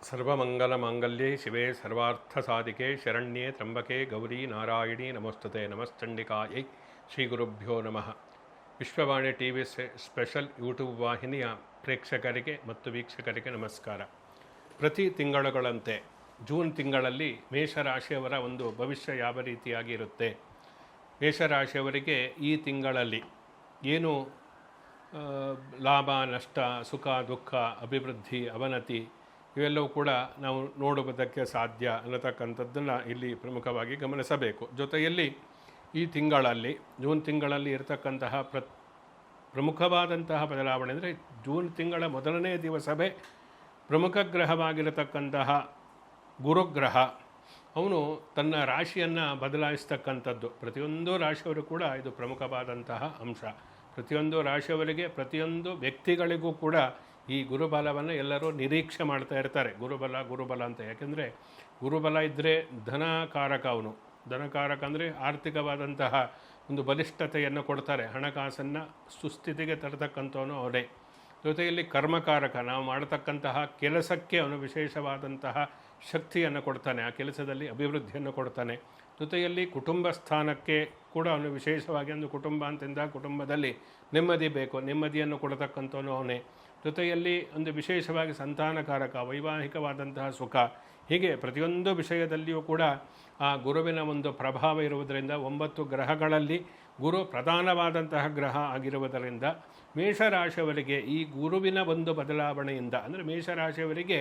ಸರ್ವಮಂಗಲಮಾಂಗಲ್ಯೆ ಶಿವೆ ಸರ್ವಾರ್ಥಸಾಧಿಕೆ ಶರಣ್ಯೆ ತ್ರ್ಯಂಬಕೆ ಗೌರಿ ನಾರಾಯಣಿ ನಮೋಸ್ತುತೆ ನಮಶ್ಚಂಡಿಕಾಯೈ ಶ್ರೀ ಗುರುಭ್ಯೋ ನಮಃ. Vishwavani TV special YouTube ವಾಹಿನಿಯ ಪ್ರೇಕ್ಷಕರಿಗೆ ಮತ್ತು ವೀಕ್ಷಕರಿಗೆ ನಮಸ್ಕಾರ. ಪ್ರತಿ ತಿಂಗಳುಗಳಂತೆ ಜೂನ್ ತಿಂಗಳಲ್ಲಿ ಮೇಷರಾಶಿಯವರ ಒಂದು ಭವಿಷ್ಯ ಯಾವ ರೀತಿಯಾಗಿ ಇರುತ್ತೆ, ಮೇಷರಾಶಿಯವರಿಗೆ ಈ ತಿಂಗಳಲ್ಲಿ ಏನು ಲಾಭ ನಷ್ಟ, ಸುಖ ದುಃಖ, ಅಭಿವೃದ್ಧಿ ಅವನತಿ ಇವೆಲ್ಲವೂ ಕೂಡ ನಾವು ನೋಡುವುದಕ್ಕೆ ಸಾಧ್ಯ ಅನ್ನತಕ್ಕಂಥದ್ದನ್ನು ಇಲ್ಲಿ ಪ್ರಮುಖವಾಗಿ ಗಮನಿಸಬೇಕು. ಜೊತೆಯಲ್ಲಿ ಈ ತಿಂಗಳಲ್ಲಿ ಜೂನ್ ತಿಂಗಳಲ್ಲಿ ಇರತಕ್ಕಂತಹ ಪ್ರಮುಖವಾದಂತಹ ಬದಲಾವಣೆ ಅಂದರೆ ಜೂನ್ ತಿಂಗಳ ಮೊದಲನೇ ದಿವಸವೇ ಪ್ರಮುಖ ಗ್ರಹವಾಗಿರತಕ್ಕಂತಹ ಗುರುಗ್ರಹ ಅವನು ತನ್ನ ರಾಶಿಯನ್ನು ಬದಲಾಯಿಸ್ತಕ್ಕಂಥದ್ದು. ಪ್ರತಿಯೊಂದು ರಾಶಿಯವರು ಕೂಡ ಇದು ಪ್ರಮುಖವಾದಂತಹ ಅಂಶ. ಪ್ರತಿಯೊಂದು ರಾಶಿಯವರಿಗೆ, ಪ್ರತಿಯೊಂದು ವ್ಯಕ್ತಿಗಳಿಗೂ ಕೂಡ ಈ ಗುರುಬಲವನ್ನು ಎಲ್ಲರೂ ನಿರೀಕ್ಷೆ ಮಾಡ್ತಾ ಇರ್ತಾರೆ. ಗುರುಬಲ ಅಂತ. ಯಾಕೆಂದರೆ ಗುರುಬಲ ಇದ್ದರೆ ಧನಕಾರಕ. ಅವನು ಧನಕಾರಕ ಅಂದರೆ ಆರ್ಥಿಕವಾದಂತಹ ಒಂದು ಬಲಿಷ್ಠತೆಯನ್ನು ಕೊಡ್ತಾರೆ. ಹಣಕಾಸನ್ನು ಸುಸ್ಥಿತಿಗೆ ತರತಕ್ಕಂಥವನು ಅವನೇ. ಜೊತೆಯಲ್ಲಿ ಕರ್ಮಕಾರಕ, ನಾವು ಮಾಡತಕ್ಕಂತಹ ಕೆಲಸಕ್ಕೆ ಅವನು ವಿಶೇಷವಾದಂತಹ ಶಕ್ತಿಯನ್ನು ಕೊಡ್ತಾನೆ, ಆ ಕೆಲಸದಲ್ಲಿ ಅಭಿವೃದ್ಧಿಯನ್ನು ಕೊಡ್ತಾನೆ. ಜೊತೆಯಲ್ಲಿ ಕುಟುಂಬ ಸ್ಥಾನಕ್ಕೆ ಕೂಡ ಅವನು ವಿಶೇಷವಾಗಿ, ಒಂದು ಕುಟುಂಬ ಅಂತಂದ ಕುಟುಂಬದಲ್ಲಿ ನೆಮ್ಮದಿ ಬೇಕು, ನೆಮ್ಮದಿಯನ್ನು ಕೊಡತಕ್ಕಂಥವನು ಅವನೇ. ಜೊತೆಯಲ್ಲಿ ಒಂದು ವಿಶೇಷವಾಗಿ ಸಂತಾನಕಾರಕ, ವೈವಾಹಿಕವಾದಂತಹ ಸುಖ, ಹೀಗೆ ಪ್ರತಿಯೊಂದು ವಿಷಯದಲ್ಲಿಯೂ ಕೂಡ ಆ ಗುರುವಿನ ಒಂದು ಪ್ರಭಾವ ಇರುವುದರಿಂದ, 9 ಗ್ರಹಗಳಲ್ಲಿ ಗುರು ಪ್ರಧಾನವಾದಂತಹ ಗ್ರಹ ಆಗಿರುವುದರಿಂದ ಮೇಷರಾಶಿಯವರಿಗೆ ಈ ಗುರುವಿನ ಒಂದು ಬದಲಾವಣೆಯಿಂದ, ಅಂದರೆ ಮೇಷರಾಶಿಯವರಿಗೆ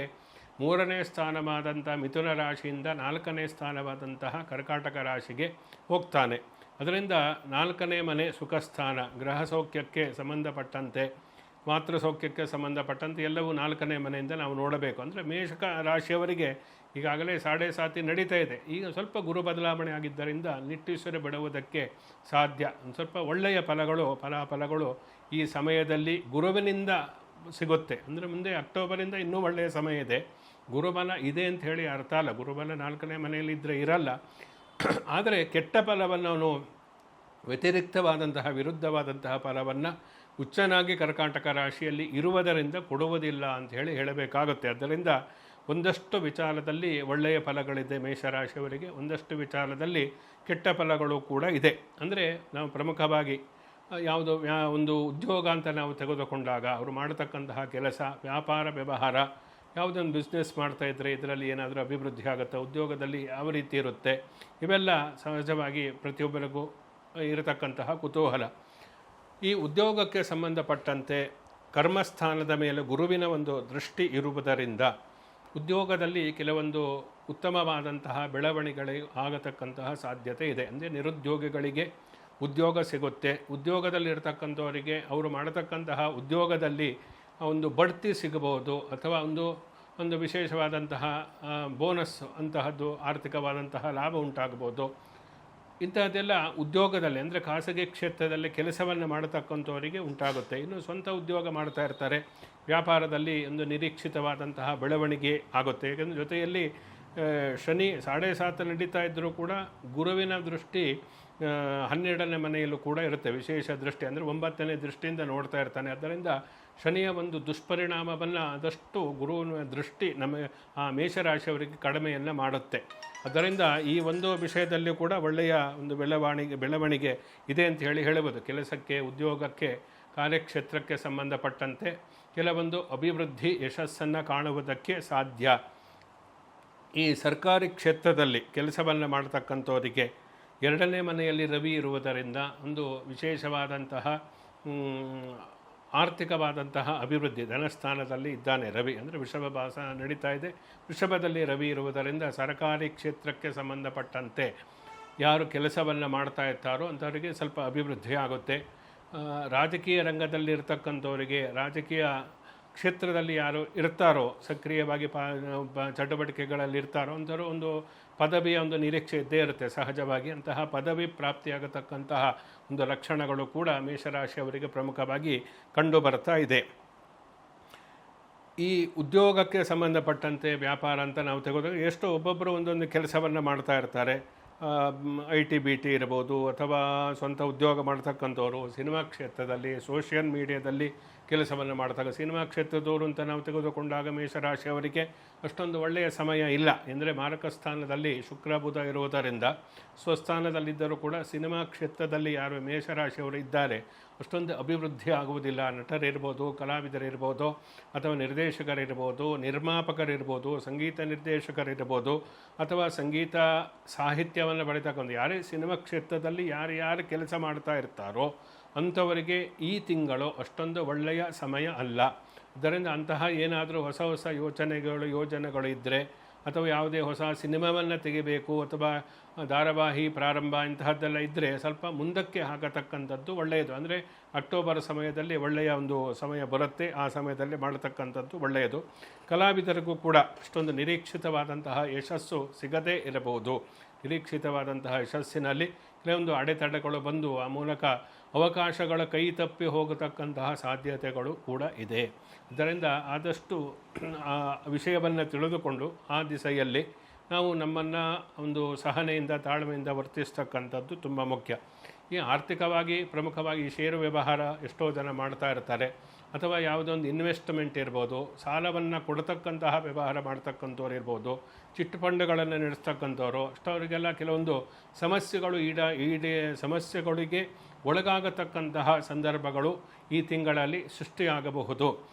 3ನೇ ಸ್ಥಾನವಾದಂಥ ಮಿಥುನ ರಾಶಿಯಿಂದ 4ನೇ ಸ್ಥಾನವಾದಂತಹ ಕರ್ಕಾಟಕ ರಾಶಿಗೆ ಹೋಗ್ತಾನೆ. ಅದರಿಂದ 4ನೇ ಮನೆ ಸುಖಸ್ಥಾನ, ಗೃಹ ಸೌಖ್ಯಕ್ಕೆ ಸಂಬಂಧಪಟ್ಟಂತೆ, ಮಾತೃ ಸೌಖ್ಯಕ್ಕೆ ಸಂಬಂಧಪಟ್ಟಂತೆ ಎಲ್ಲವೂ 4ನೇ ಮನೆಯಿಂದ ನಾವು ನೋಡಬೇಕು. ಅಂದರೆ ಮೇಷ ರಾಶಿಯವರಿಗೆ ಈಗಾಗಲೇ 7.5 ನಡೀತಾ ಇದೆ. ಈಗ ಸ್ವಲ್ಪ ಗುರು ಬದಲಾವಣೆ ಆಗಿದ್ದರಿಂದ ನಿಟ್ಟುಸಿರು ಬಿಡುವುದಕ್ಕೆ ಸಾಧ್ಯ. ಒಂದು ಸ್ವಲ್ಪ ಒಳ್ಳೆಯ ಫಲಾಫಲಗಳು ಈ ಸಮಯದಲ್ಲಿ ಗುರುವಿನಿಂದ ಸಿಗುತ್ತೆ. ಅಂದರೆ ಮುಂದೆ ಅಕ್ಟೋಬರಿಂದ ಇನ್ನೂ ಒಳ್ಳೆಯ ಸಮಯ ಇದೆ. ಗುರುಬಲ ಇದೆ ಅಂತ ಹೇಳಿ ಅರ್ಥ ಅಲ್ಲ. ಗುರುಬಲ 4ನೇ ಮನೆಯಲ್ಲಿದ್ದರೆ ಇರಲ್ಲ. ಆದರೆ ಕೆಟ್ಟ ಫಲವನ್ನು ಅವನು ವ್ಯತಿರಿಕ್ತವಾದಂತಹ ವಿರುದ್ಧವಾದಂತಹ ಫಲವನ್ನು ಉಚ್ಚನಾಗಿ ಕರ್ಕಾಟಕ ರಾಶಿಯಲ್ಲಿ ಇರುವುದರಿಂದ ಕೊಡುವುದಿಲ್ಲ ಅಂತ ಹೇಳಬೇಕಾಗುತ್ತೆ. ಆದ್ದರಿಂದ ಒಂದಷ್ಟು ವಿಚಾರದಲ್ಲಿ ಒಳ್ಳೆಯ ಫಲಗಳಿದೆ ಮೇಷರಾಶಿಯವರಿಗೆ, ಒಂದಷ್ಟು ವಿಚಾರದಲ್ಲಿ ಕೆಟ್ಟ ಫಲಗಳು ಕೂಡ ಇದೆ. ಅಂದರೆ ನಾವು ಪ್ರಮುಖವಾಗಿ ಒಂದು ಉದ್ಯೋಗ ಅಂತ ನಾವು ತೆಗೆದುಕೊಂಡಾಗ ಅವರು ಮಾಡತಕ್ಕಂತಹ ಕೆಲಸ, ವ್ಯಾಪಾರ ವ್ಯವಹಾರ, ಯಾವುದೊಂದು ಬಿಸ್ನೆಸ್ ಮಾಡ್ತಾಯಿದ್ರೆ ಇದರಲ್ಲಿ ಏನಾದರೂ ಅಭಿವೃದ್ಧಿ ಆಗುತ್ತೆ, ಉದ್ಯೋಗದಲ್ಲಿ ಯಾವ ರೀತಿ ಇರುತ್ತೆ, ಇವೆಲ್ಲ ಸಹಜವಾಗಿ ಪ್ರತಿಯೊಬ್ಬರಿಗೂ ಇರತಕ್ಕಂತಹ ಕುತೂಹಲ. ಈ ಉದ್ಯೋಗಕ್ಕೆ ಸಂಬಂಧಪಟ್ಟಂತೆ ಕರ್ಮಸ್ಥಾನದ ಮೇಲೆ ಗುರುವಿನ ಒಂದು ದೃಷ್ಟಿ ಇರುವುದರಿಂದ ಉದ್ಯೋಗದಲ್ಲಿ ಕೆಲವೊಂದು ಉತ್ತಮವಾದಂತಹ ಬೆಳವಣಿಗೆಗಳು ಆಗತಕ್ಕಂತಹ ಸಾಧ್ಯತೆ ಇದೆ. ಅಂದರೆ ನಿರುದ್ಯೋಗಿಗಳಿಗೆ ಉದ್ಯೋಗ ಸಿಗುತ್ತೆ. ಉದ್ಯೋಗದಲ್ಲಿರ್ತಕ್ಕಂಥವರಿಗೆ ಅವರು ಮಾಡತಕ್ಕಂತಹ ಉದ್ಯೋಗದಲ್ಲಿ ಒಂದು ಬಡ್ತಿ ಸಿಗಬಹುದು, ಅಥವಾ ಒಂದು ವಿಶೇಷವಾದಂತಹ ಬೋನಸ್ ಅಂತಹದ್ದು, ಆರ್ಥಿಕವಾದಂತಹ ಲಾಭ ಉಂಟಾಗಬಹುದು. ಇಂತಹದ್ದೆಲ್ಲ ಉದ್ಯೋಗದಲ್ಲಿ, ಅಂದರೆ ಖಾಸಗಿ ಕ್ಷೇತ್ರದಲ್ಲಿ ಕೆಲಸವನ್ನು ಮಾಡತಕ್ಕಂಥವರಿಗೆ ಉಂಟಾಗುತ್ತೆ. ಇನ್ನು ಸ್ವಂತ ಉದ್ಯೋಗ ಮಾಡ್ತಾ ಇರ್ತಾರೆ, ವ್ಯಾಪಾರದಲ್ಲಿ ಒಂದು ನಿರೀಕ್ಷಿತವಾದಂತಹ ಬೆಳವಣಿಗೆ ಆಗುತ್ತೆ. ಏಕೆಂದರೆ ಜೊತೆಯಲ್ಲಿ ಶನಿ 7.5 ನಡೀತಾ ಇದ್ದರೂ ಕೂಡ ಗುರುವಿನ ದೃಷ್ಟಿ 12ನೇ ಮನೆಯಲ್ಲೂ ಕೂಡ ಇರುತ್ತೆ, ವಿಶೇಷ ದೃಷ್ಟಿ. ಅಂದರೆ 9ನೇ ದೃಷ್ಟಿಯಿಂದ ನೋಡ್ತಾ ಇರ್ತಾನೆ. ಆದ್ದರಿಂದ ಶನಿಯ ಒಂದು ದುಷ್ಪರಿಣಾಮವನ್ನು ಆದಷ್ಟು ಗುರುವಿನ ದೃಷ್ಟಿ ಆ ಮೇಷರಾಶಿಯವರಿಗೆ ಕಡಿಮೆಯನ್ನು ಮಾಡುತ್ತೆ. ಆದ್ದರಿಂದ ಈ ಒಂದು ವಿಷಯದಲ್ಲಿ ಕೂಡ ಒಳ್ಳೆಯ ಒಂದು ಬೆಳವಣಿಗೆ ಇದೆ ಅಂತ ಹೇಳಬಹುದು. ಕೆಲಸಕ್ಕೆ, ಉದ್ಯೋಗಕ್ಕೆ, ಕಾರ್ಯಕ್ಷೇತ್ರಕ್ಕೆ ಸಂಬಂಧಪಟ್ಟಂತೆ ಕೆಲವೊಂದು ಅಭಿವೃದ್ಧಿ, ಯಶಸ್ಸನ್ನು ಕಾಣುವುದಕ್ಕೆ ಸಾಧ್ಯ. ಈ ಸರ್ಕಾರಿ ಕ್ಷೇತ್ರದಲ್ಲಿ ಕೆಲಸವನ್ನು ಮಾಡತಕ್ಕಂಥವರಿಗೆ 2ನೇ ಮನೆಯಲ್ಲಿ ರವಿ ಇರುವುದರಿಂದ ಒಂದು ವಿಶೇಷವಾದಂತಹ ಆರ್ಥಿಕವಾದಂತಹ ಅಭಿವೃದ್ಧಿ, ಧನಸ್ಥಾನದಲ್ಲಿ ಇದ್ದಾನೆ ರವಿ. ಅಂದರೆ ವೃಷಭ ಮಾಸ ನಡೀತಾ ಇದೆ, ವೃಷಭದಲ್ಲಿ ರವಿ ಇರುವುದರಿಂದ ಸರ್ಕಾರಿ ಕ್ಷೇತ್ರಕ್ಕೆ ಸಂಬಂಧಪಟ್ಟಂತೆ ಯಾರು ಕೆಲಸವನ್ನು ಮಾಡ್ತಾ ಇರ್ತಾರೋ ಅಂಥವರಿಗೆ ಸ್ವಲ್ಪ ಅಭಿವೃದ್ಧಿ ಆಗುತ್ತೆ. ರಾಜಕೀಯ ರಂಗದಲ್ಲಿ ಇರ್ತಕ್ಕಂಥವರಿಗೆ, ರಾಜಕೀಯ ಕ್ಷೇತ್ರದಲ್ಲಿ ಯಾರು ಇರ್ತಾರೋ, ಸಕ್ರಿಯವಾಗಿ ಚಟುವಟಿಕೆಗಳಲ್ಲಿ ಇರ್ತಾರೋ ಅಂಥವರು ಒಂದು ಪದವಿಯ ಒಂದು ನಿರೀಕ್ಷೆ ಇದ್ದೇ ಇರುತ್ತೆ ಸಹಜವಾಗಿ. ಅಂತಹ ಪದವಿ ಪ್ರಾಪ್ತಿಯಾಗತಕ್ಕಂತಹ ಒಂದು ಲಕ್ಷಣಗಳು ಕೂಡ ಮೇಷರಾಶಿಯವರಿಗೆ ಪ್ರಮುಖವಾಗಿ ಕಂಡು ಬರ್ತಾ ಇದೆ. ಈ ಉದ್ಯೋಗಕ್ಕೆ ಸಂಬಂಧಪಟ್ಟಂತೆ ವ್ಯಾಪಾರ ಅಂತ ನಾವು ತೆಗೆದಾಗ ಒಬ್ಬೊಬ್ಬರು ಒಂದೊಂದು ಕೆಲಸವನ್ನು ಮಾಡ್ತಾ ಇರ್ತಾರೆ. IT BT ಇರ್ಬೋದು, ಅಥವಾ ಸ್ವಂತ ಉದ್ಯೋಗ ಮಾಡ್ತಕ್ಕಂಥವ್ರು, ಸಿನಿಮಾ ಕ್ಷೇತ್ರದಲ್ಲಿ, ಸೋಷಿಯಲ್ ಮೀಡಿಯಾದಲ್ಲಿ ಕೆಲಸವನ್ನು ಮಾಡ್ತಕ್ಕ ಸಿನಿಮಾ ಕ್ಷೇತ್ರದವರು ಅಂತ ನಾವು ತೆಗೆದುಕೊಂಡಾಗ ಮೇಷರಾಶಿಯವರಿಗೆ ಅಷ್ಟೊಂದು ಒಳ್ಳೆಯ ಸಮಯ ಇಲ್ಲ. ಎಂದರೆ ಮಾರಕ ಸ್ಥಾನದಲ್ಲಿ ಶುಕ್ರ ಬುಧ ಇರುವುದರಿಂದ ಸ್ವಸ್ಥಾನದಲ್ಲಿದ್ದರೂ ಕೂಡ ಸಿನಿಮಾ ಕ್ಷೇತ್ರದಲ್ಲಿ ಯಾರು ಮೇಷರಾಶಿಯವರು ಇದ್ದಾರೆ ಅಷ್ಟೊಂದು ಅಭಿವೃದ್ಧಿ ಆಗುವುದಿಲ್ಲ. ನಟರಿರ್ಬೋದು, ಕಲಾವಿದರಿರ್ಬೋದು, ಅಥವಾ ನಿರ್ದೇಶಕರಿರ್ಬೋದು, ನಿರ್ಮಾಪಕರಿರ್ಬೋದು, ಸಂಗೀತ ನಿರ್ದೇಶಕರಿರ್ಬೋದು, ಅಥವಾ ಸಂಗೀತ ಸಾಹಿತ್ಯವನ್ನು ಬೆಳೀತಕ್ಕಂಥ ಯಾರೇ ಸಿನಿಮಾ ಕ್ಷೇತ್ರದಲ್ಲಿ ಯಾರು ಕೆಲಸ ಮಾಡ್ತಾ ಇರ್ತಾರೋ ಅಂಥವರಿಗೆ ಈ ತಿಂಗಳು ಅಷ್ಟೊಂದು ಒಳ್ಳೆಯ ಸಮಯ ಅಲ್ಲ. ಅದರಿಂದ ಅಂತಹ ಏನಾದರೂ ಹೊಸ ಯೋಜನೆಗಳು ಇದ್ದರೆ, ಅಥವಾ ಯಾವುದೇ ಹೊಸ ಸಿನಿಮಾವನ್ನು ತೆಗಿಬೇಕು, ಅಥವಾ ಧಾರಾವಾಹಿ ಪ್ರಾರಂಭ ಇಂತಹದ್ದೆಲ್ಲ ಇದ್ದರೆ ಸ್ವಲ್ಪ ಮುಂದಕ್ಕೆ ಹಾಕತಕ್ಕಂಥದ್ದು ಒಳ್ಳೆಯದು. ಅಂದರೆ ಅಕ್ಟೋಬರ್ ಸಮಯದಲ್ಲಿ ಒಳ್ಳೆಯ ಒಂದು ಸಮಯ ಬರುತ್ತೆ, ಆ ಸಮಯದಲ್ಲಿ ಮಾಡತಕ್ಕಂಥದ್ದು ಒಳ್ಳೆಯದು. ಕಲಾವಿದರಿಗೂ ಕೂಡ ಅಷ್ಟೊಂದು ನಿರೀಕ್ಷಿತವಾದಂತಹ ಯಶಸ್ಸು ಸಿಗದೇ ಇರಬಹುದು. ನಿರೀಕ್ಷಿತವಾದಂತಹ ಯಶಸ್ಸಿನಲ್ಲಿ ಕೆಲವೊಂದು ಅಡೆತಡೆಗಳು ಬಂದು ಆ ಮೂಲಕ ಅವಕಾಶಗಳ ಕೈ ತಪ್ಪಿ ಹೋಗತಕ್ಕಂತಹ ಸಾಧ್ಯತೆಗಳು ಕೂಡ ಇದೆ. ಇದರಿಂದ ಆದಷ್ಟು ಆ ವಿಷಯವನ್ನು ತಿಳಿದುಕೊಂಡು ಆ ದಿಸೆಯಲ್ಲಿ ನಾವು ನಮ್ಮನ್ನು ಒಂದು ಸಹನೆಯಿಂದ ತಾಳ್ಮೆಯಿಂದ ವರ್ತಿಸ್ತಕ್ಕಂಥದ್ದು ತುಂಬ ಮುಖ್ಯ. ಈ ಆರ್ಥಿಕವಾಗಿ ಪ್ರಮುಖವಾಗಿ ಷೇರು ವ್ಯವಹಾರ ಎಷ್ಟೋ ಜನ ಮಾಡ್ತಾ ಇರ್ತಾರೆ, ಅಥವಾ ಯಾವುದೊಂದು ಇನ್ವೆಸ್ಟ್ಮೆಂಟ್ ಇರ್ಬೋದು, ಸಾಲವನ್ನು ಕೊಡ್ತಕ್ಕಂತಹ ವ್ಯವಹಾರ ಮಾಡ್ತಕ್ಕಂಥವ್ರು ಇರ್ಬೋದು, ಚಿಟ್ ಫಂಡ್ಗಳನ್ನು ನಡೆಸ್ತಕ್ಕಂಥವ್ರು ಅಷ್ಟವರಿಗೆಲ್ಲ ಕೆಲವೊಂದು ಸಮಸ್ಯೆಗಳಿಗೆ ಒಳಗಾಗತಕ್ಕಂತಹ ಸಂದರ್ಭಗಳು ಈ ತಿಂಗಳಲ್ಲಿ ಸೃಷ್ಟಿಯಾಗಬಹುದು.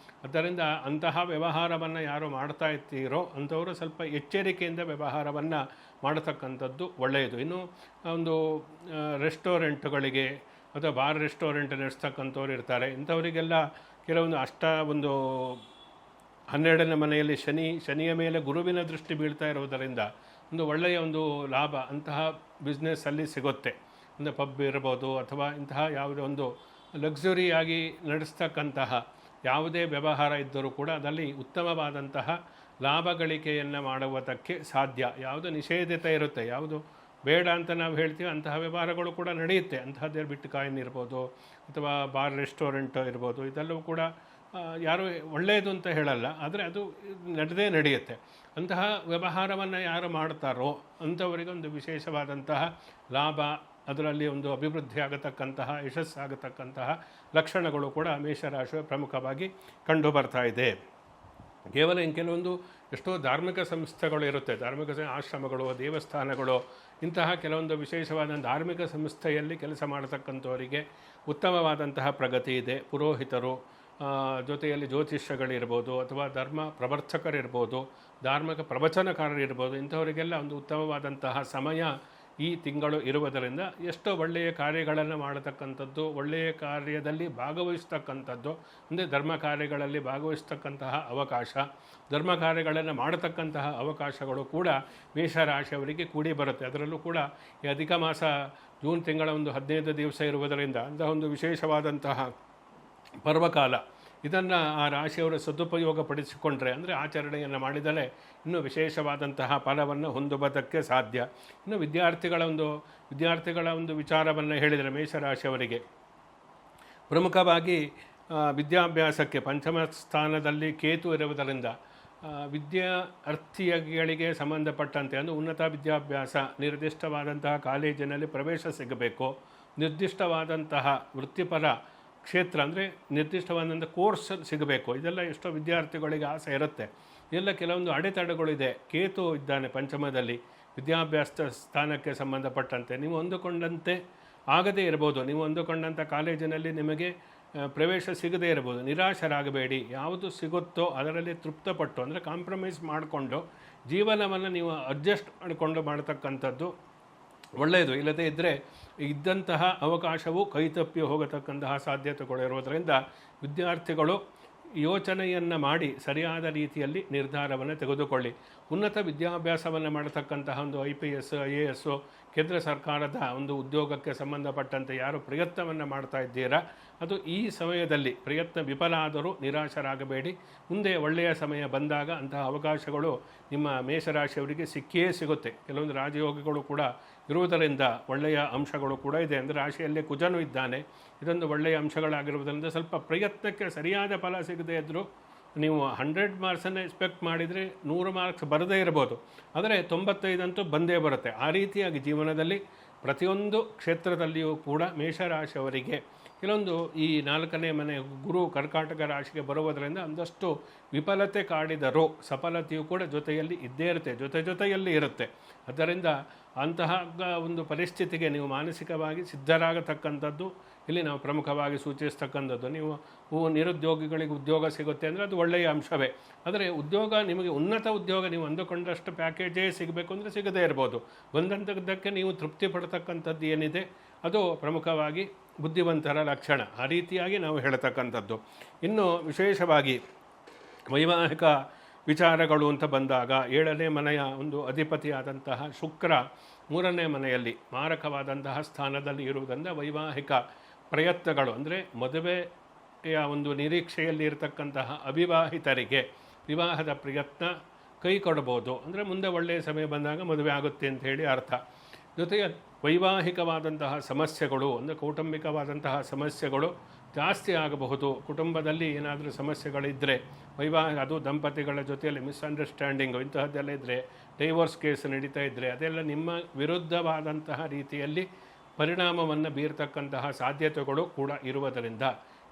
ಆದ್ದರಿಂದ ಅಂತಹ ವ್ಯವಹಾರವನ್ನು ಯಾರು ಮಾಡ್ತಾ ಇರ್ತೀರೋ ಅಂಥವರು ಸ್ವಲ್ಪ ಎಚ್ಚರಿಕೆಯಿಂದ ವ್ಯವಹಾರವನ್ನು ಮಾಡತಕ್ಕಂಥದ್ದು ಒಳ್ಳೆಯದು. ಇನ್ನು ಒಂದು ರೆಸ್ಟೋರೆಂಟ್ಗಳಿಗೆ ಅಥವಾ ಬಾರ್ ರೆಸ್ಟೋರೆಂಟ್ ನಡೆಸ್ತಕ್ಕಂಥವ್ರು ಇರ್ತಾರೆ, ಇಂಥವರಿಗೆಲ್ಲ ಕೆಲವೊಂದು 12ನೇ ಮನೆಯಲ್ಲಿ ಶನಿಯ ಮೇಲೆ ಗುರುವಿನ ದೃಷ್ಟಿ ಬೀಳ್ತಾ ಇರುವುದರಿಂದ ಒಂದು ಒಳ್ಳೆಯ ಒಂದು ಲಾಭ ಅಂತಹ ಬಿಸ್ನೆಸ್ಸಲ್ಲಿ ಸಿಗುತ್ತೆ. ಒಂದು ಪಬ್ ಇರ್ಬೋದು, ಅಥವಾ ಇಂತಹ ಯಾವುದೇ ಒಂದು ಲಕ್ಸುರಿಯಾಗಿ ನಡೆಸ್ತಕ್ಕಂತಹ ಯಾವುದೇ ವ್ಯವಹಾರ ಇದ್ದರೂ ಕೂಡ ಅದರಲ್ಲಿ ಉತ್ತಮವಾದಂತಹ ಲಾಭ ಗಳಿಕೆಯನ್ನು ಮಾಡುವುದಕ್ಕೆ ಸಾಧ್ಯ. ಯಾವುದು ನಿಷೇಧಿತ ಇರುತ್ತೆ, ಯಾವುದು ಬೇಡ ಅಂತ ನಾವು ಹೇಳ್ತೀವಿ ಅಂತಹ ವ್ಯವಹಾರಗಳು ಕೂಡ ನಡೆಯುತ್ತೆ. ಅಂತಹದ್ದೇ ಬಿಟ್ಕಾಯಿನ್ ಇರ್ಬೋದು, ಅಥವಾ ಬಾರ್ ರೆಸ್ಟೋರೆಂಟ್ ಇರ್ಬೋದು, ಇದೆಲ್ಲವೂ ಕೂಡ ಯಾರು ಒಳ್ಳೆಯದು ಅಂತ ಹೇಳಲ್ಲ, ಆದರೆ ಅದು ನಡೆಯುತ್ತೆ. ಅಂತಹ ವ್ಯವಹಾರವನ್ನು ಯಾರು ಮಾಡ್ತಾರೋ ಅಂಥವರಿಗೆ ಒಂದು ವಿಶೇಷವಾದಂತಹ ಲಾಭ, ಅದರಲ್ಲಿ ಒಂದು ಅಭಿವೃದ್ಧಿ ಆಗತಕ್ಕಂತಹ ಯಶಸ್ಸಾಗತಕ್ಕಂತಹ ಲಕ್ಷಣಗಳು ಕೂಡ ಮೇಷರಾಶಿಯ ಪ್ರಮುಖವಾಗಿ ಕಂಡು ಬರ್ತಾ ಇದೆ. ಕೇವಲ ಕೆಲವೊಂದು ಎಷ್ಟೋ ಧಾರ್ಮಿಕ ಸಂಸ್ಥೆಗಳು ಇರುತ್ತೆ, ಧಾರ್ಮಿಕ ಆಶ್ರಮಗಳು, ದೇವಸ್ಥಾನಗಳು, ಇಂತಹ ಕೆಲವೊಂದು ವಿಶೇಷವಾದ ಧಾರ್ಮಿಕ ಸಂಸ್ಥೆಯಲ್ಲಿ ಕೆಲಸ ಮಾಡತಕ್ಕಂಥವರಿಗೆ ಉತ್ತಮವಾದಂತಹ ಪ್ರಗತಿ ಇದೆ. ಪುರೋಹಿತರು, ಜೊತೆಯಲ್ಲಿ ಜ್ಯೋತಿಷ್ಯಗಳಿರ್ಬೋದು, ಅಥವಾ ಧರ್ಮ ಪ್ರವರ್ತಕರಿರ್ಬೋದು, ಧಾರ್ಮಿಕ ಪ್ರವಚನಕಾರರಿರ್ಬೋದು, ಇಂಥವರಿಗೆಲ್ಲ ಒಂದು ಉತ್ತಮವಾದಂತಹ ಸಮಯ ಈ ತಿಂಗಳು ಇರುವುದರಿಂದ ಎಷ್ಟೋ ಒಳ್ಳೆಯ ಕಾರ್ಯಗಳನ್ನು ಮಾಡತಕ್ಕಂಥದ್ದು, ಒಳ್ಳೆಯ ಕಾರ್ಯದಲ್ಲಿ ಭಾಗವಹಿಸ್ತಕ್ಕಂಥದ್ದು, ಅಂದರೆ ಧರ್ಮ ಕಾರ್ಯಗಳಲ್ಲಿ ಭಾಗವಹಿಸ್ತಕ್ಕಂತಹ ಅವಕಾಶ, ಧರ್ಮ ಕಾರ್ಯಗಳನ್ನು ಮಾಡತಕ್ಕಂತಹ ಅವಕಾಶಗಳು ಕೂಡ ಮೇಷರಾಶಿಯವರಿಗೆ ಕೂಡಿ ಬರುತ್ತೆ. ಅದರಲ್ಲೂ ಕೂಡ ಈ ಅಧಿಕ ಮಾಸ ಜೂನ್ ತಿಂಗಳ ಒಂದು 15 ದಿವಸ ಇರುವುದರಿಂದ ಅಂತಹ ಒಂದು ವಿಶೇಷವಾದಂತಹ ಪರ್ವಕಾಲ, ಇದನ್ನು ಆ ರಾಶಿಯವರು ಸದುಪಯೋಗ ಪಡಿಸಿಕೊಂಡ್ರೆ, ಅಂದರೆ ಆಚರಣೆಯನ್ನು ಮಾಡಿದರೆ ಇನ್ನೂ ವಿಶೇಷವಾದಂತಹ ಫಲವನ್ನು ಹೊಂದುವುದಕ್ಕೆ ಸಾಧ್ಯ. ಇನ್ನು ವಿದ್ಯಾರ್ಥಿಗಳ ಒಂದು ವಿಚಾರವನ್ನು ಹೇಳಿದರೆ ಮೇಷರಾಶಿಯವರಿಗೆ ಪ್ರಮುಖವಾಗಿ ವಿದ್ಯಾಭ್ಯಾಸಕ್ಕೆ ಪಂಚಮ ಸ್ಥಾನದಲ್ಲಿ ಕೇತು ಇರುವುದರಿಂದ ವಿದ್ಯಾರ್ಥಿಗಳಿಗೆ ಸಂಬಂಧಪಟ್ಟಂತೆ ಅಂದರೆ ಉನ್ನತ ವಿದ್ಯಾಭ್ಯಾಸ, ನಿರ್ದಿಷ್ಟವಾದಂತಹ ಕಾಲೇಜಿನಲ್ಲಿ ಪ್ರವೇಶ ಸಿಗಬೇಕು, ನಿರ್ದಿಷ್ಟವಾದಂತಹ ವೃತ್ತಿಪರ ಕ್ಷೇತ್ರ ಅಂದರೆ ನಿರ್ದಿಷ್ಟವಾದಂಥ ಕೋರ್ಸ್ ಸಿಗಬೇಕು, ಇದೆಲ್ಲ ಎಷ್ಟೋ ವಿದ್ಯಾರ್ಥಿಗಳಿಗೆ ಆಸೆ ಇರುತ್ತೆ. ಇದೆಲ್ಲ ಕೆಲವೊಂದು ಅಡೆತಡೆಗಳಿದೆ. ಕೇತು ಇದ್ದಾನೆ ಪಂಚಮದಲ್ಲಿ, ವಿದ್ಯಾಭ್ಯಾಸ ಸ್ಥಾನಕ್ಕೆ ಸಂಬಂಧಪಟ್ಟಂತೆ ನೀವು ಅಂದುಕೊಂಡಂತೆ ಆಗದೇ ಇರ್ಬೋದು, ನೀವು ಅಂದುಕೊಂಡಂಥ ಕಾಲೇಜಿನಲ್ಲಿ ನಿಮಗೆ ಪ್ರವೇಶ ಸಿಗದೇ ಇರ್ಬೋದು. ನಿರಾಶರಾಗಬೇಡಿ, ಯಾವುದು ಸಿಗುತ್ತೋ ಅದರಲ್ಲಿ ತೃಪ್ತಪಟ್ಟು, ಅಂದರೆ ಕಾಂಪ್ರಮೈಸ್ ಮಾಡಿಕೊಂಡು ಜೀವನವನ್ನು ನೀವು ಅಡ್ಜಸ್ಟ್ ಮಾಡಿಕೊಂಡು ಮಾಡತಕ್ಕಂಥದ್ದು ಒಳ್ಳೆಯದು. ಇಲ್ಲದೇ ಇದ್ದರೆ ಇದ್ದಂತಹ ಅವಕಾಶವು ಕೈತಪ್ಪಿ ಹೋಗತಕ್ಕಂತಹ ಸಾಧ್ಯತೆಗಳು ಇರೋದರಿಂದ ವಿದ್ಯಾರ್ಥಿಗಳು ಯೋಚನೆಯನ್ನು ಮಾಡಿ ಸರಿಯಾದ ರೀತಿಯಲ್ಲಿ ನಿರ್ಧಾರವನ್ನು ತೆಗೆದುಕೊಳ್ಳಿ. ಉನ್ನತ ವಿದ್ಯಾಭ್ಯಾಸವನ್ನು ಮಾಡತಕ್ಕಂತಹ ಒಂದು IPS IAS ಕೇಂದ್ರ ಸರ್ಕಾರದ ಒಂದು ಉದ್ಯೋಗಕ್ಕೆ ಸಂಬಂಧಪಟ್ಟಂತೆ ಯಾರು ಪ್ರಯತ್ನವನ್ನು ಮಾಡ್ತಾ ಇದ್ದೀರಾ, ಅದು ಈ ಸಮಯದಲ್ಲಿ ಪ್ರಯತ್ನ ವಿಫಲ ಆದರೂ ನಿರಾಶರಾಗಬೇಡಿ. ಮುಂದೆ ಒಳ್ಳೆಯ ಸಮಯ ಬಂದಾಗ ಅಂತಹ ಅವಕಾಶಗಳು ನಿಮ್ಮ ಮೇಷರಾಶಿಯವರಿಗೆ ಸಿಕ್ಕಿಯೇ ಸಿಗುತ್ತೆ. ಕೆಲವೊಂದು ರಾಜಯೋಗಿಗಳು ಕೂಡ ಇರುವುದರಿಂದ ಒಳ್ಳೆಯ ಅಂಶಗಳು ಕೂಡ ಇದೆ. ಅಂದರೆ ರಾಶಿಯಲ್ಲೇ ಕುಜನು ಇದ್ದಾನೆ, ಇದೊಂದು ಒಳ್ಳೆಯ ಅಂಶಗಳಾಗಿರುವುದರಿಂದ ಸ್ವಲ್ಪ ಪ್ರಯತ್ನಕ್ಕೆ ಸರಿಯಾದ ಫಲ ಸಿಗದೇ ಇದ್ದರೂ ನೀವು 100 ಮಾರ್ಕ್ಸನ್ನು ಎಕ್ಸ್ಪೆಕ್ಟ್ ಮಾಡಿದರೆ 100 ಮಾರ್ಕ್ಸ್ ಬರದೇ ಇರ್ಬೋದು, ಆದರೆ 95 ಅಂತೂ ಬಂದೇ ಬರುತ್ತೆ. ಆ ರೀತಿಯಾಗಿ ಜೀವನದಲ್ಲಿ ಪ್ರತಿಯೊಂದು ಕ್ಷೇತ್ರದಲ್ಲಿಯೂ ಕೂಡ ಮೇಷರಾಶಿಯವರಿಗೆ ಕೆಲವೊಂದು ಈ 4ನೇ ಮನೆ ಗುರು ಕರ್ಕಾಟಕ ರಾಶಿಗೆ ಬರುವುದರಿಂದ ಒಂದಷ್ಟು ವಿಫಲತೆ ಕಾಡಿದರೂ ಸಫಲತೆಯು ಕೂಡ ಜೊತೆಯಲ್ಲಿ ಇದ್ದೇ ಇರುತ್ತೆ, ಜೊತೆಯಲ್ಲಿ ಇರುತ್ತೆ. ಆದ್ದರಿಂದ ಅಂತಹ ಒಂದು ಪರಿಸ್ಥಿತಿಗೆ ನೀವು ಮಾನಸಿಕವಾಗಿ ಸಿದ್ಧರಾಗತಕ್ಕಂಥದ್ದು ಇಲ್ಲಿ ನಾವು ಪ್ರಮುಖವಾಗಿ ಸೂಚಿಸ್ತಕ್ಕಂಥದ್ದು. ನೀವು ನಿರುದ್ಯೋಗಿಗಳಿಗೆ ಉದ್ಯೋಗ ಸಿಗುತ್ತೆ ಅಂದರೆ ಅದು ಒಳ್ಳೆಯ ಅಂಶವೇ. ಆದರೆ ಉದ್ಯೋಗ ನಿಮಗೆ ಉನ್ನತ ಉದ್ಯೋಗ ನೀವು ಅಂದುಕೊಂಡಷ್ಟು ಪ್ಯಾಕೇಜೇ ಸಿಗಬೇಕು ಅಂದರೆ ಸಿಗದೇ ಇರ್ಬೋದು. ಬಂದಂಥದ್ದಕ್ಕೆ ನೀವು ತೃಪ್ತಿ ಪಡ್ತಕ್ಕಂಥದ್ದು ಏನಿದೆ ಅದು ಪ್ರಮುಖವಾಗಿ ಬುದ್ಧಿವಂತರ ಲಕ್ಷಣ. ಆ ರೀತಿಯಾಗಿ ನಾವು ಹೇಳ್ತಕ್ಕಂಥದ್ದು. ಇನ್ನು ವಿಶೇಷವಾಗಿ ವೈವಾಹಿಕ ವಿಚಾರಗಳು ಅಂತ ಬಂದಾಗ 7ನೇ ಮನೆಯ ಒಂದು ಅಧಿಪತಿಯಾದಂತಹ ಶುಕ್ರ 3ನೇ ಮನೆಯಲ್ಲಿ ಮಾರಕವಾದಂತಹ ಸ್ಥಾನದಲ್ಲಿ ಇರುವುದರಿಂದ ವೈವಾಹಿಕ ಪ್ರಯತ್ನಗಳು ಅಂದರೆ ಮದುವೆಯ ಒಂದು ನಿರೀಕ್ಷೆಯಲ್ಲಿ ಇರತಕ್ಕಂತಹ ಅವಿವಾಹಿತರಿಗೆ ವಿವಾಹದ ಪ್ರಯತ್ನ ಕೈ ಕೊಡಬಹುದು. ಅಂದರೆ ಮುಂದೆ ಒಳ್ಳೆಯ ಸಮಯ ಬಂದಾಗ ಮದುವೆ ಆಗುತ್ತೆ ಅಂತ ಹೇಳಿ ಅರ್ಥ. ಜೊತೆಗೆ ವೈವಾಹಿಕವಾದಂತಹ ಸಮಸ್ಯೆಗಳು ಅಂದರೆ ಕೌಟುಂಬಿಕವಾದಂತಹ ಸಮಸ್ಯೆಗಳು ಜಾಸ್ತಿ ಆಗಬಹುದು. ಕುಟುಂಬದಲ್ಲಿ ಏನಾದರೂ ಸಮಸ್ಯೆಗಳಿದ್ದರೆ ಅದು ದಂಪತಿಗಳ ಜೊತೆಯಲ್ಲಿ ಮಿಸ್ಅಂಡರ್ಸ್ಟ್ಯಾಂಡಿಂಗು ಇಂತಹದ್ದೆಲ್ಲ ಇದ್ದರೆ, ಡೈವೋರ್ಸ್ ಕೇಸ್ ನಡೀತಾ ಇದ್ದರೆ ಅದೆಲ್ಲ ನಿಮ್ಮ ವಿರುದ್ಧವಾದಂತಹ ರೀತಿಯಲ್ಲಿ ಪರಿಣಾಮವನ್ನು ಬೀರ್ತಕ್ಕಂತಹ ಸಾಧ್ಯತೆಗಳು ಕೂಡ ಇರುವುದರಿಂದ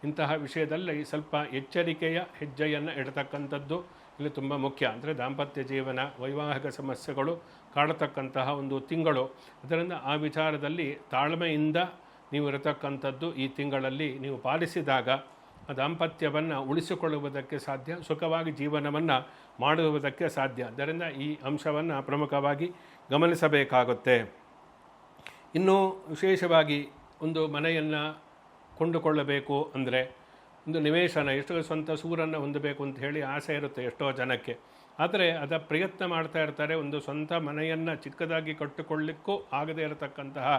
ಇಂತಹ ವಿಷಯದಲ್ಲಿ ಸ್ವಲ್ಪ ಎಚ್ಚರಿಕೆಯ ಹೆಜ್ಜೆಯನ್ನು ಇಡತಕ್ಕಂಥದ್ದು ಇಲ್ಲಿ ತುಂಬ ಮುಖ್ಯ. ಅಂದರೆ ದಾಂಪತ್ಯ ಜೀವನ, ವೈವಾಹಿಕ ಸಮಸ್ಯೆಗಳು ಕಾಡತಕ್ಕಂತಹ ಒಂದು ತಿಂಗಳು. ಅದರಿಂದ ಆ ವಿಚಾರದಲ್ಲಿ ತಾಳ್ಮೆಯಿಂದ ನೀವು ಇರತಕ್ಕಂಥದ್ದು ಈ ತಿಂಗಳಲ್ಲಿ ನೀವು ಪಾಲಿಸಿದಾಗ ಆ ದಾಂಪತ್ಯವನ್ನು ಉಳಿಸಿಕೊಳ್ಳುವುದಕ್ಕೆ ಸಾಧ್ಯ, ಸುಖವಾಗಿ ಜೀವನವನ್ನು ಮಾಡುವುದಕ್ಕೆ ಸಾಧ್ಯ. ಆದ್ದರಿಂದ ಈ ಅಂಶವನ್ನು ಪ್ರಮುಖವಾಗಿ ಗಮನಿಸಬೇಕಾಗುತ್ತೆ. ಇನ್ನು ವಿಶೇಷವಾಗಿ ಒಂದು ಮನೆಯನ್ನು ಕೊಂಡುಕೊಳ್ಳಬೇಕು ಅಂದರೆ ಒಂದು ನಿವೇಶನ, ಎಷ್ಟೋ ಸ್ವಂತ ಸೂರನ್ನು ಹೊಂದಬೇಕು ಅಂತ ಹೇಳಿ ಆಸೆ ಇರುತ್ತೆ ಎಷ್ಟೋ ಜನಕ್ಕೆ. ಆದರೆ ಅದರ ಪ್ರಯತ್ನ ಮಾಡ್ತಾ ಇರ್ತಾರೆ. ಒಂದು ಸ್ವಂತ ಮನೆಯನ್ನು ಚಿಕ್ಕದಾಗಿ ಕಟ್ಟಿಕೊಳ್ಳಿಕ್ಕೂ ಆಗದೇ ಇರತಕ್ಕಂತಹ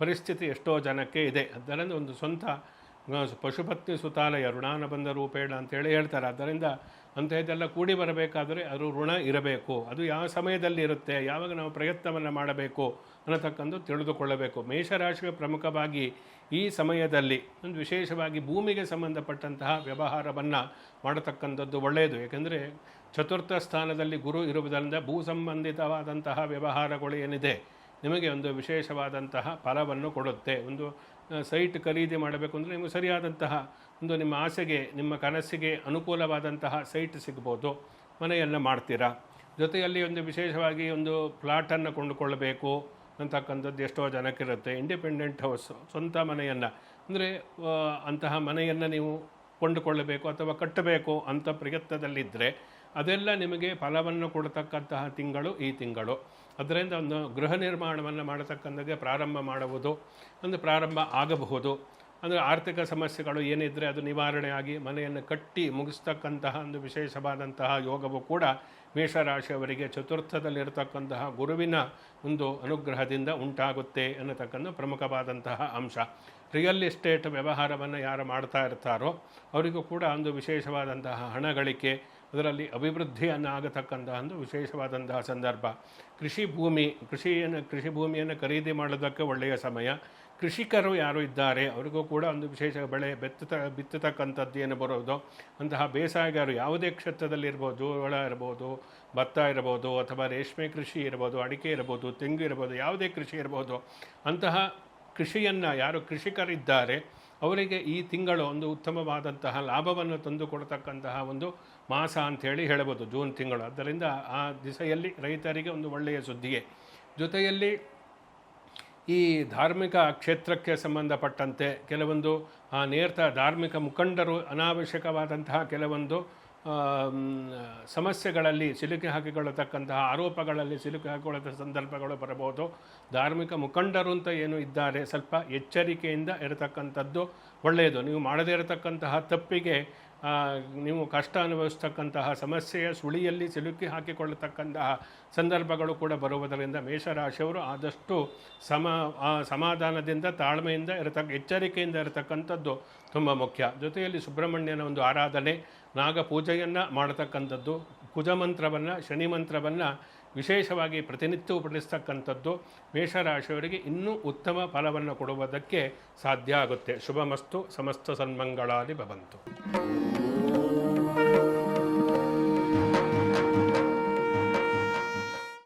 ಪರಿಸ್ಥಿತಿ ಎಷ್ಟೋ ಜನಕ್ಕೆ ಇದೆ. ಅದರಿಂದ ಒಂದು ಸ್ವಂತ ಪಶುಪತ್ನಿ ಸುತಾಲಯ ಋಣಾನುಬಂಧ ರೂಪೇಣ ಅಂತೇಳಿ ಹೇಳ್ತಾರೆ. ಆದ್ದರಿಂದ ಅಂಥದ್ದೆಲ್ಲ ಕೂಡಿ ಬರಬೇಕಾದರೆ ಅದು ಋಣ ಇರಬೇಕು. ಅದು ಯಾವ ಸಮಯದಲ್ಲಿ ಇರುತ್ತೆ, ಯಾವಾಗ ನಾವು ಪ್ರಯತ್ನವನ್ನು ಮಾಡಬೇಕು ಅನ್ನತಕ್ಕಂಥ ತಿಳಿದುಕೊಳ್ಳಬೇಕು. ಮೇಷರಾಶಿಗೆ ಪ್ರಮುಖವಾಗಿ ಈ ಸಮಯದಲ್ಲಿ ಒಂದು ವಿಶೇಷವಾಗಿ ಭೂಮಿಗೆ ಸಂಬಂಧಪಟ್ಟಂತಹ ವ್ಯವಹಾರವನ್ನು ಮಾಡತಕ್ಕಂಥದ್ದು ಒಳ್ಳೆಯದು. ಏಕೆಂದರೆ ಚತುರ್ಥ ಸ್ಥಾನದಲ್ಲಿ ಗುರು ಇರುವುದರಿಂದ ಭೂ ಸಂಬಂಧಿತವಾದಂತಹ ವ್ಯವಹಾರಗಳು ಏನಿದೆ ನಿಮಗೆ ಒಂದು ವಿಶೇಷವಾದಂತಹ ಫಲವನ್ನು ಕೊಡುತ್ತೆ. ಒಂದು ಸೈಟ್ ಖರೀದಿ ಮಾಡಬೇಕು ಅಂದರೆ ನಿಮಗೆ ಸರಿಯಾದಂತಹ ಒಂದು ನಿಮ್ಮ ಆಸೆಗೆ, ನಿಮ್ಮ ಕನಸಿಗೆ ಅನುಕೂಲವಾದಂತಹ ಸೈಟ್ ಸಿಗ್ಬೋದು, ಮನೆಯನ್ನು ಮಾಡ್ತೀರಾ. ಜೊತೆಯಲ್ಲಿ ಒಂದು ವಿಶೇಷವಾಗಿ ಒಂದು ಪ್ಲಾಟನ್ನು ಕೊಂಡುಕೊಳ್ಳಬೇಕು ಅಂತಕ್ಕಂಥದ್ದು ಎಷ್ಟೋ ಜನಕ್ಕಿರುತ್ತೆ. ಇಂಡಿಪೆಂಡೆಂಟ್ ಹೌಸ್, ಸ್ವಂತ ಮನೆಯನ್ನು ಅಂದರೆ ಅಂತಹ ಮನೆಯನ್ನು ನೀವು ಕೊಂಡುಕೊಳ್ಳಬೇಕು ಅಥವಾ ಕಟ್ಟಬೇಕು ಅಂತ ಪ್ರಯತ್ನದಲ್ಲಿದ್ದರೆ ಅದೆಲ್ಲ ನಿಮಗೆ ಫಲವನ್ನು ಕೊಡತಕ್ಕಂತಹ ತಿಂಗಳು ಈ ತಿಂಗಳು. ಅದರಿಂದ ಒಂದು ಗೃಹ ನಿರ್ಮಾಣವನ್ನು ಮಾಡತಕ್ಕಂಥದ್ದೇ ಪ್ರಾರಂಭ ಮಾಡುವುದು ಒಂದು ಪ್ರಾರಂಭ ಆಗಬಹುದು. ಅಂದರೆ ಆರ್ಥಿಕ ಸಮಸ್ಯೆಗಳು ಏನಿದ್ದರೆ ಅದು ನಿವಾರಣೆಯಾಗಿ ಮನೆಯನ್ನು ಕಟ್ಟಿ ಮುಗಿಸ್ತಕ್ಕಂತಹ ಒಂದು ವಿಶೇಷವಾದಂತಹ ಯೋಗವು ಕೂಡ ಮೇಷರಾಶಿಯವರಿಗೆ ಚತುರ್ಥದಲ್ಲಿರತಕ್ಕಂತಹ ಗುರುವಿನ ಒಂದು ಅನುಗ್ರಹದಿಂದ ಉಂಟಾಗುತ್ತೆ ಅನ್ನತಕ್ಕಂಥ ಪ್ರಮುಖವಾದಂತಹ ಅಂಶ. ರಿಯಲ್ ಎಸ್ಟೇಟ್ ವ್ಯವಹಾರವನ್ನು ಯಾರು ಮಾಡ್ತಾ ಇರ್ತಾರೋ ಅವರಿಗೂ ಕೂಡ ಒಂದು ವಿಶೇಷವಾದಂತಹ ಹಣ ಗಳಿಕೆ, ಅದರಲ್ಲಿ ಅಭಿವೃದ್ಧಿಯನ್ನು ಆಗತಕ್ಕಂತಹ ಒಂದು ವಿಶೇಷವಾದಂತಹ ಸಂದರ್ಭ. ಕೃಷಿ ಭೂಮಿಯನ್ನು ಖರೀದಿ ಮಾಡೋದಕ್ಕೆ ಒಳ್ಳೆಯ ಸಮಯ. ಕೃಷಿಕರು ಯಾರು ಇದ್ದಾರೆ ಅವರಿಗೂ ಕೂಡ ಒಂದು ವಿಶೇಷ ಬೆಳೆ ಬಿತ್ತತಕ್ಕಂಥದ್ದು ಏನು ಬರೋದು, ಅಂತಹ ಬೇಸಾಯಗಾರರು ಯಾವುದೇ ಕ್ಷೇತ್ರದಲ್ಲಿರ್ಬೋದು, ಜೋಳ ಇರ್ಬೋದು, ಭತ್ತ ಇರ್ಬೋದು, ಅಥವಾ ರೇಷ್ಮೆ ಕೃಷಿ ಇರ್ಬೋದು, ಅಡಿಕೆ ಇರ್ಬೋದು, ತೆಂಗು ಇರ್ಬೋದು, ಯಾವುದೇ ಕೃಷಿ ಇರ್ಬೋದು, ಅಂತಹ ಕೃಷಿಯನ್ನು ಯಾರು ಕೃಷಿಕರಿದ್ದಾರೆ ಅವರಿಗೆ ಈ ತಿಂಗಳು ಒಂದು ಉತ್ತಮವಾದಂತಹ ಲಾಭವನ್ನು ತಂದುಕೊಡ್ತಕ್ಕಂತಹ ಒಂದು ಮಾಸ ಅಂಥೇಳಿ ಹೇಳ್ಬೋದು ಜೂನ್ ತಿಂಗಳು. ಆದ್ದರಿಂದ ಆ ದಿಸೆಯಲ್ಲಿ ರೈತರಿಗೆ ಒಂದು ಒಳ್ಳೆಯ ಸುದ್ದಿಗೆ. ಜೊತೆಯಲ್ಲಿ ಈ ಧಾರ್ಮಿಕ ಕ್ಷೇತ್ರಕ್ಕೆ ಸಂಬಂಧಪಟ್ಟಂತೆ ಕೆಲವೊಂದು ಧಾರ್ಮಿಕ ಮುಖಂಡರು ಅನಾವಶ್ಯಕವಾದಂತಹ ಕೆಲವೊಂದು ಸಮಸ್ಯೆಗಳಲ್ಲಿ ಸಿಲುಕಿ ಹಾಕಿಕೊಳ್ಳತಕ್ಕಂತಹ ಆರೋಪಗಳಲ್ಲಿ ಸಿಲುಕಿ ಹಾಕಿಕೊಳ್ಳುವ ಸಂದರ್ಭಗಳು ಬರಬಹುದು. ಧಾರ್ಮಿಕ ಮುಖಂಡರು ಅಂತ ಏನು ಇದ್ದಾರೆ ಸ್ವಲ್ಪ ಎಚ್ಚರಿಕೆಯಿಂದ ಇರತಕ್ಕಂಥದ್ದು ಒಳ್ಳೆಯದು. ನೀವು ಮಾಡದೇ ಇರತಕ್ಕಂತಹ ತಪ್ಪಿಗೆ ನೀವು ಕಷ್ಟ ಅನುಭವಿಸ್ತಕ್ಕಂತಹ ಸಮಸ್ಯೆಯ ಸುಳಿಯಲ್ಲಿ ಸಿಲುಕಿ ಹಾಕಿಕೊಳ್ಳತಕ್ಕಂತಹ ಸಂದರ್ಭಗಳು ಕೂಡ ಬರುವುದರಿಂದ ಮೇಷರಾಶಿಯವರು ಆದಷ್ಟು ಸಮಾಧಾನದಿಂದ ತಾಳ್ಮೆಯಿಂದ ಎಚ್ಚರಿಕೆಯಿಂದ ಇರತಕ್ಕಂಥದ್ದು ತುಂಬ ಮುಖ್ಯ. ಜೊತೆಯಲ್ಲಿ ಸುಬ್ರಹ್ಮಣ್ಯನ ಒಂದು ಆರಾಧನೆ, ನಾಗ ಪೂಜೆಯನ್ನು ಮಾಡತಕ್ಕಂಥದ್ದು, ಕುಜಮಂತ್ರವನ್ನು, ಶನಿ ಮಂತ್ರವನ್ನು ವಿಶೇಷವಾಗಿ ಪ್ರತಿನಿತ್ಯವೂ ಪಠಿಸ್ತಕ್ಕಂಥದ್ದು ಮೇಷರಾಶಿಯವರಿಗೆ ಇನ್ನೂ ಉತ್ತಮ ಫಲವನ್ನು ಕೊಡುವುದಕ್ಕೆ ಸಾಧ್ಯ ಆಗುತ್ತೆ. ಶುಭಮಸ್ತು, ಸಮಸ್ತ ಸನ್ಮಂಗಳಾದಿ ಭವಂತು.